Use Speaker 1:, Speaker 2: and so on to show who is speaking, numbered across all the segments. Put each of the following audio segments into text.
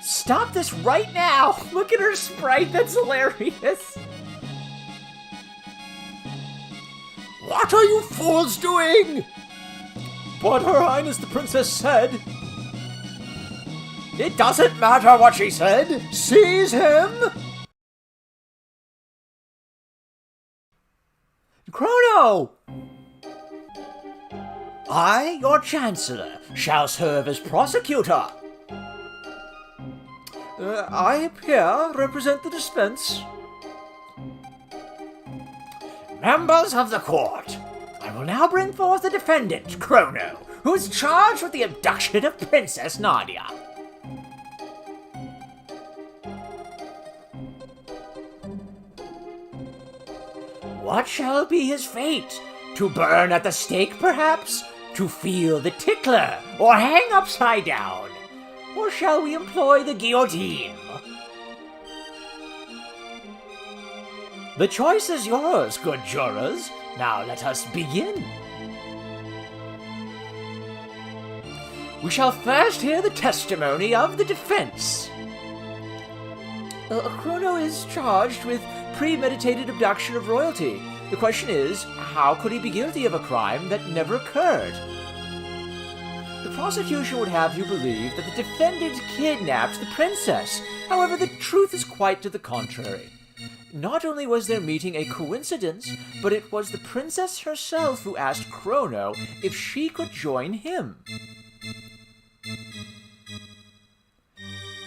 Speaker 1: Stop this right now! Look at her sprite, that's hilarious!
Speaker 2: What are you fools doing?
Speaker 1: But Her Highness the Princess said...
Speaker 2: It doesn't matter what she said. Seize him!
Speaker 1: Chrono!
Speaker 2: I, your Chancellor, shall serve as prosecutor.
Speaker 1: I here represent the dispense.
Speaker 2: Members of the court, I will now bring forth the defendant, Chrono, who is charged with the abduction of Princess Nadia. What shall be his fate? To burn at the stake, perhaps? To feel the tickler, or hang upside down? Or shall we employ the guillotine? The choice is yours, good jurors. Now let us begin. We shall first hear the testimony of the defense.
Speaker 1: Chrono is charged with premeditated abduction of royalty. The question is, how could he be guilty of a crime that never occurred? The prosecution would have you believe that the defendant kidnapped the princess. However, the truth is quite to the contrary. Not only was their meeting a coincidence, but it was the princess herself who asked Chrono if she could join him.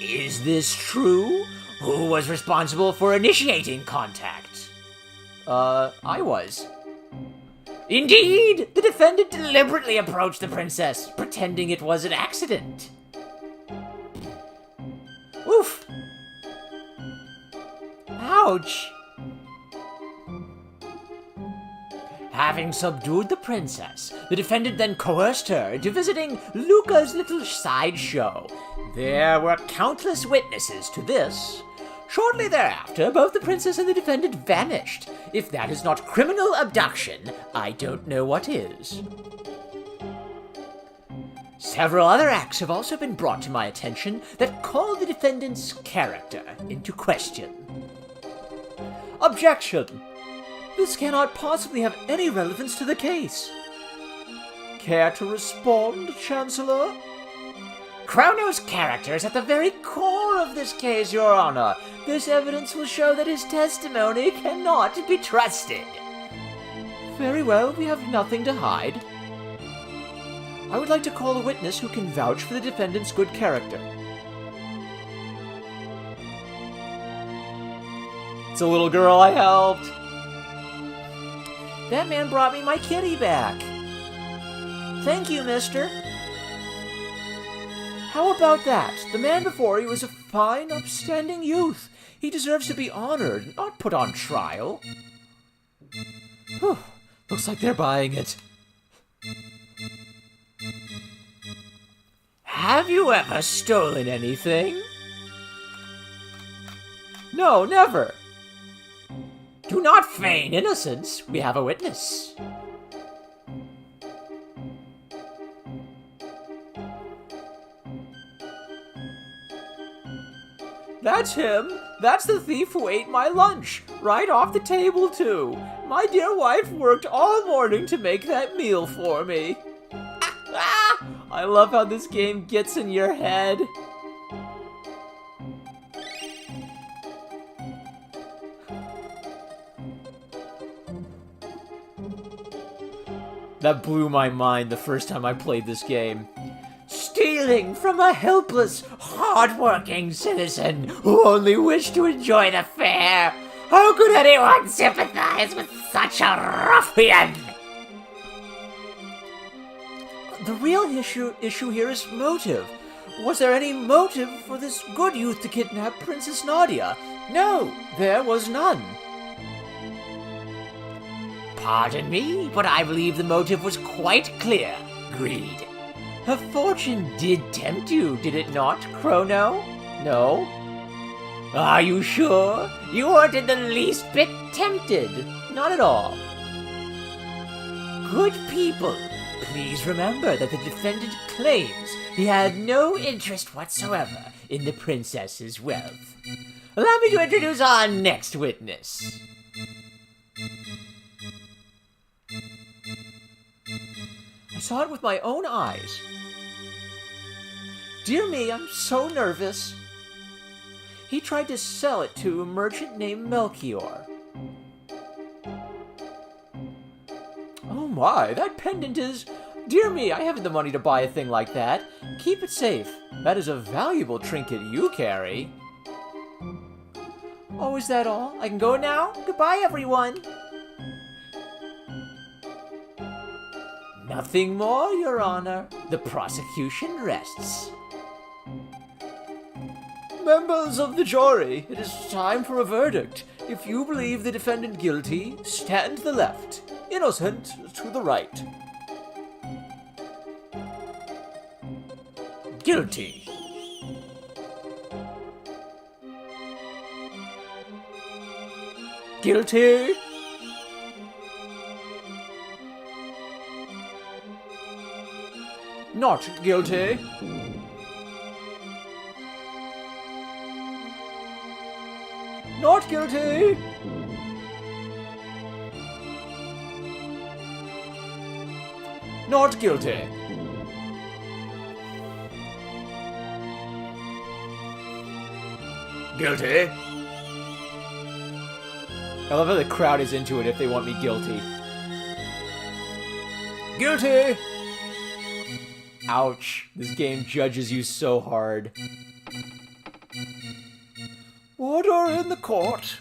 Speaker 2: Is this true? Who was responsible for initiating contact?
Speaker 1: I was.
Speaker 2: Indeed! The defendant deliberately approached the princess, pretending it was an accident.
Speaker 1: Oof! Ouch!
Speaker 2: Having subdued the princess, the defendant then coerced her into visiting Luca's little sideshow. There were countless witnesses to this. Shortly thereafter, both the princess and the defendant vanished. If that is not criminal abduction, I don't know what is. Several other acts have also been brought to my attention that call the defendant's character into question.
Speaker 1: Objection! This cannot possibly have any relevance to the case. Care to respond, Chancellor?
Speaker 2: Chrono's character is at the very core of this case, Your Honor. This evidence will show that his testimony cannot be trusted.
Speaker 1: Very well, we have nothing to hide. I would like to call a witness who can vouch for the defendant's good character. It's a little girl I helped. That man brought me my kitty back. Thank you, mister. How about that? The man before you is a fine, upstanding youth. He deserves to be honored, not put on trial. Whew. Looks like they're buying it.
Speaker 2: Have you ever stolen anything?
Speaker 1: No, never.
Speaker 2: Do not feign innocence. We have a witness.
Speaker 1: That's him. That's the thief who ate my lunch. Right off the table, too. My dear wife worked all morning to make that meal for me. I love how this game gets in your head. That blew my mind the first time I played this game.
Speaker 2: Stealing from a helpless, hard-working citizen who only wished to enjoy the fare. How could anyone sympathize with such a ruffian?
Speaker 1: The real issue here is motive. Was there any motive for this good youth to kidnap Princess Nadia? No, there was none.
Speaker 2: Pardon me, but I believe the motive was quite clear. Greed. Her fortune did tempt you, did it not, Chrono?
Speaker 1: No.
Speaker 2: Are you sure? You weren't in the least bit tempted.
Speaker 1: Not at all.
Speaker 2: Good people, Please remember that the defendant claims he had no interest whatsoever in the princess's wealth. Allow me to introduce our next witness.
Speaker 1: I saw it with my own eyes. Dear me, I'm so nervous. He tried to sell it to a merchant named Melchior. Oh my, that pendant is... Dear me, I haven't the money to buy a thing like that. Keep it safe. That is a valuable trinket you carry. Oh, is that all? I can go now? Goodbye, everyone.
Speaker 2: Nothing more, Your Honor. The prosecution rests.
Speaker 1: Members of the jury, it is time for a verdict. If you believe the defendant guilty, stand to the left. Innocent to the right.
Speaker 2: Guilty.
Speaker 1: Guilty. Not guilty. Not guilty. Not guilty. Guilty. I love how the crowd is into it if they want me guilty. Guilty! Ouch. This game judges you so hard. Order in the court.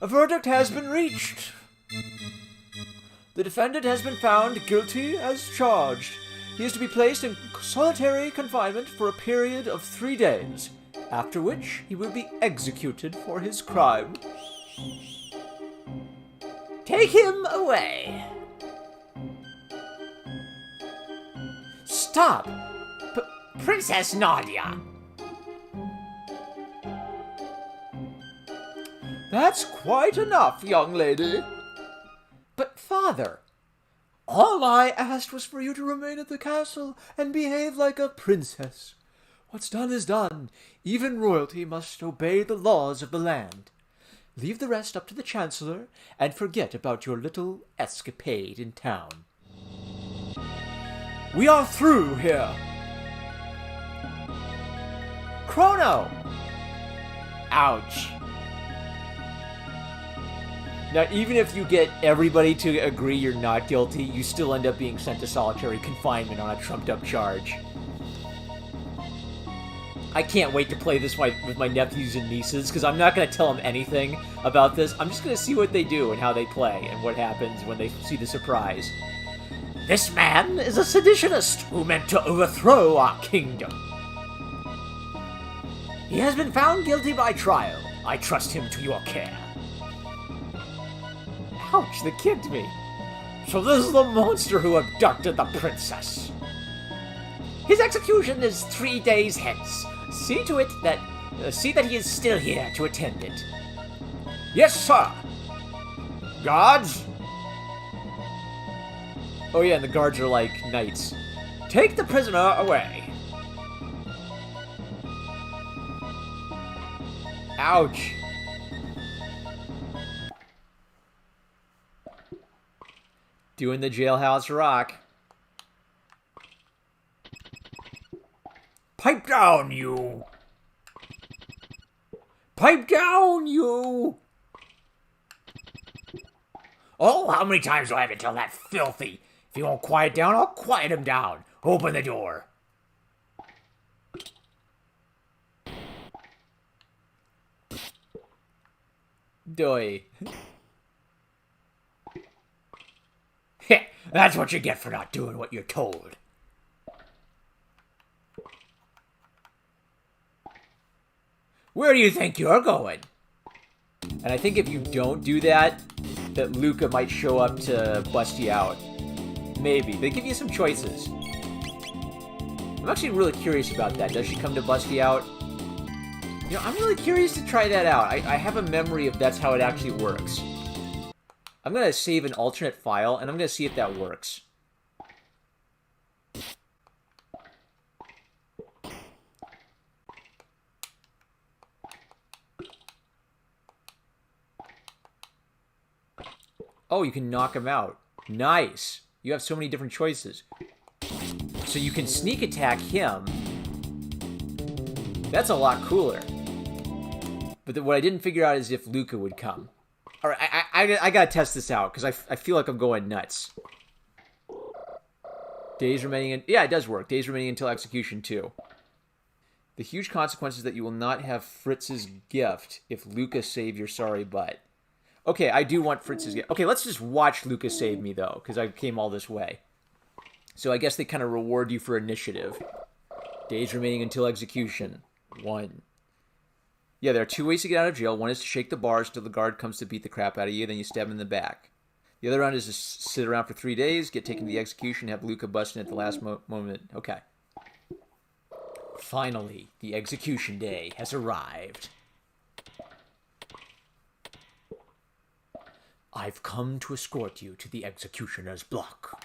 Speaker 1: A verdict has been reached. The defendant has been found guilty as charged. He is to be placed in solitary confinement for a period of 3 days, after which he will be executed for his crime.
Speaker 2: Take him away. Stop! Princess Nadia!
Speaker 1: That's quite enough, young lady. But, Father, all I asked was for you to remain at the castle and behave like a princess. What's done is done. Even royalty must obey the laws of the land. Leave the rest up to the Chancellor, and forget about your little escapade in town. We are through here. Chrono!
Speaker 2: Ouch.
Speaker 1: Now, even if you get everybody to agree you're not guilty, you still end up being sent to solitary confinement on a trumped-up charge. I can't wait to play this with my nephews and nieces, because I'm not going to tell them anything about this. I'm just going to see what they do and how they play, and what happens when they see the surprise.
Speaker 2: This man is a seditionist who meant to overthrow our kingdom. He has been found guilty by trial. I trust him to your care.
Speaker 1: Ouch, they kicked me.
Speaker 2: So this is the monster who abducted the princess. His execution is 3 days hence. See to it that... see that he is still here to attend it.
Speaker 1: Yes, sir. Guards? Oh yeah, and the guards are like knights. Take the prisoner away. Ouch. Doing the jailhouse rock. Pipe down, you! Pipe down, you!
Speaker 2: Oh, how many times do I have to tell that filthy? If he won't quiet down, I'll quiet him down. Open the door.
Speaker 1: Doy.
Speaker 2: That's what you get for not doing what you're told. Where do you think you're going?
Speaker 1: And I think if you don't do that, that Luca might show up to bust you out. Maybe. They give you some choices. I'm actually really curious about that. Does she come to bust you out? You know, I'm really curious to try that out. I have a memory of that's how it actually works. I'm going to save an alternate file, and I'm going to see if that works. Oh, you can knock him out. Nice. You have so many different choices. So you can sneak attack him. That's a lot cooler. But what I didn't figure out is if Luca would come. All right, I gotta test this out because I feel like I'm going nuts. Days remaining. Yeah, it does work. Days remaining until execution 2. The huge consequences that you will not have Fritz's gift if Luca saved your sorry butt. Okay, I do want Fritz's gift. Okay, let's just watch Luca save me though, because I came all this way. So I guess they kind of reward you for initiative. Days remaining until execution. 1. Yeah, there are 2 ways to get out of jail. One is to shake the bars until the guard comes to beat the crap out of you, then you stab him in the back. The other round is to sit around for 3 days, get taken to the execution, have Luca busting at the last moment. Okay. Finally, the execution day has arrived. I've come to escort you to the executioner's block.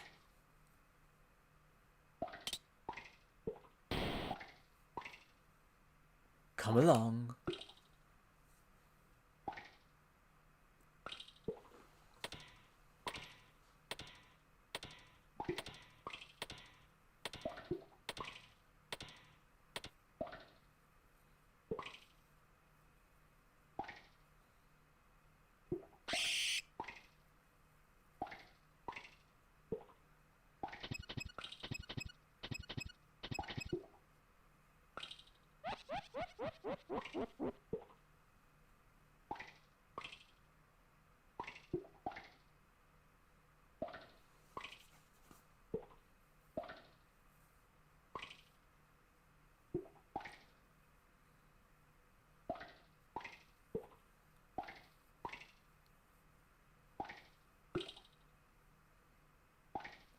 Speaker 1: Come along.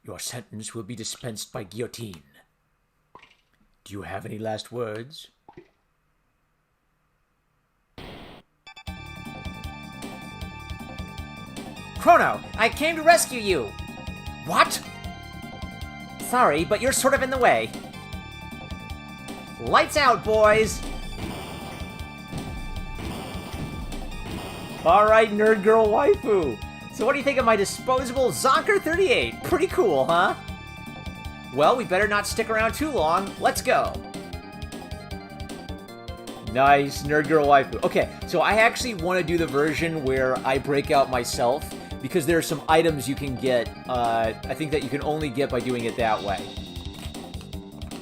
Speaker 1: Your sentence will be dispensed by guillotine. Do you have any last words?
Speaker 2: Chrono, I came to rescue you. What? Sorry, but you're sort of in the way. Lights out, boys.
Speaker 1: All right, nerd girl waifu. So what do you think of my disposable Zonker 38? Pretty cool, huh?
Speaker 2: Well, we better not stick around too long. Let's go.
Speaker 1: Nice, nerd girl waifu. Okay, so I actually want to do the version where I break out myself because there are some items you can get, I think that you can only get by doing it that way.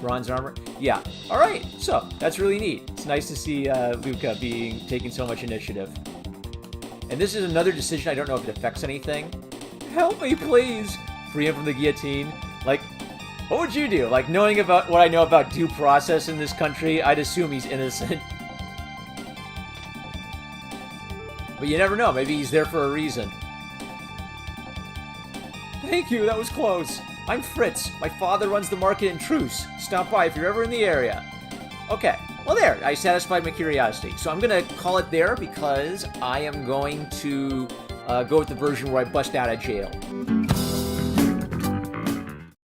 Speaker 1: Bronze armor? Yeah. All right, so that's really neat. It's nice to see Luca taking so much initiative. And this is another decision. I don't know if it affects anything. Help me, please. Free him from the guillotine. Like, what would you do? Like, knowing about what I know about due process in this country, I'd assume he's innocent. But you never know. Maybe he's there for a reason. Thank you. That was close. I'm Fritz. My father runs the market in Truce. Stop by if you're ever in the area. Okay. Well, there, I satisfied my curiosity. So I'm going to call it there because I am going to go with the version where I bust out of jail.